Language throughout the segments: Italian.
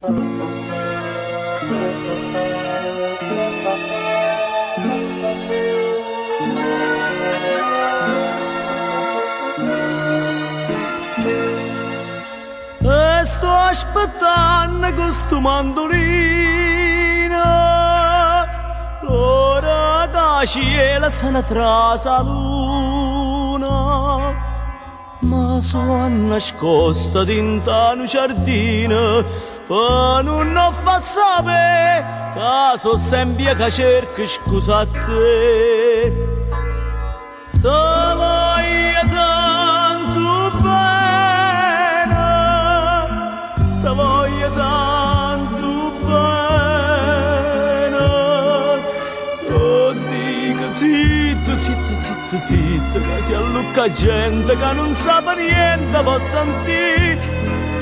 E sto aspettando questo mandolino, l'ora che cielo se ne trasa luna, ma sono nascosta dentro un giardino per non far sapere che sono sempre che cerco scusa a te. Te voglio tanto bene, te voglio tanto bene. Tu dico zitto, zitto, zitto, zitto, che si allucca gente che non sa niente, può sentire,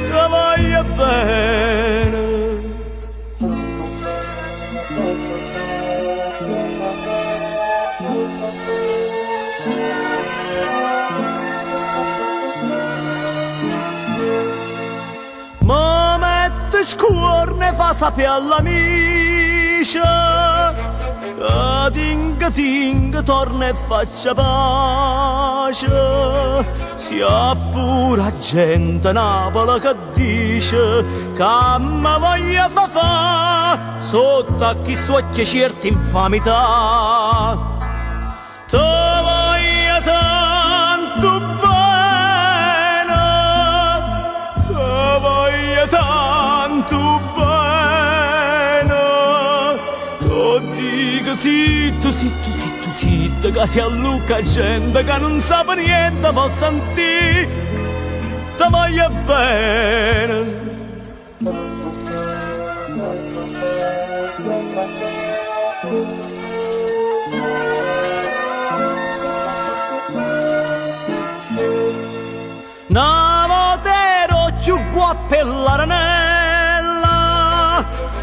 te voglio bene. Ma mette scuorne fa sapere all'amica che tinga torna e faccia pace. Sia pure gente Napoli che dice che mi voglia fa sotto a chi suocchia certe infamità. Te voglio tanto bene, te voglio tanto bene. Tu dico zitto, zitto, zitto, zitto, che si allucca gente che non sa niente, può sentire, te voglio bene. Una volta ero più guappa e l'aranella,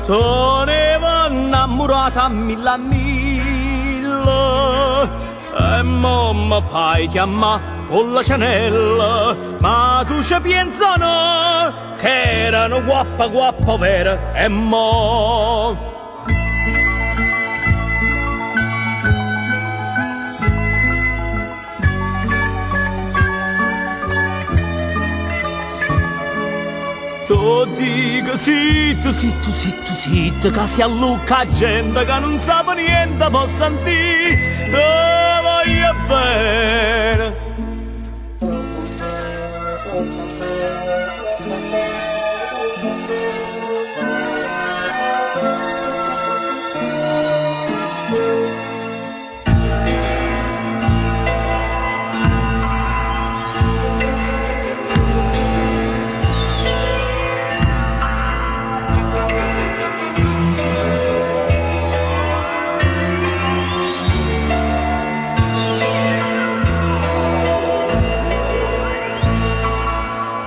tenevo innamorata a mille e mo mi fai chiamare con la cianella, ma tu ci pensano che erano guappa guappa vera e mo. Tu dico zitto, zitto, zitto, zitto, che si allucca gente che non sa niente, può sentire, te voglio bene.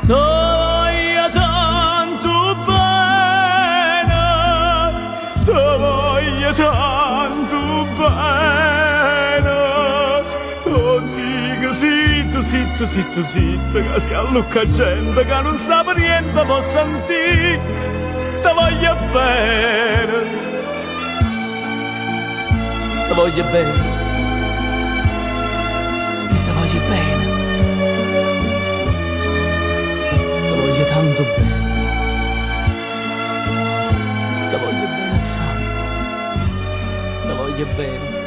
Te voglio tanto bene, te voglio tanto bene. Tu dico zitto, zitto, zitto, zitto, che si allucca gente che non sa niente, può sentire, te voglio bene. Te voglio bene. Tanto bene, ti voglio bene assai, ti voglio bene.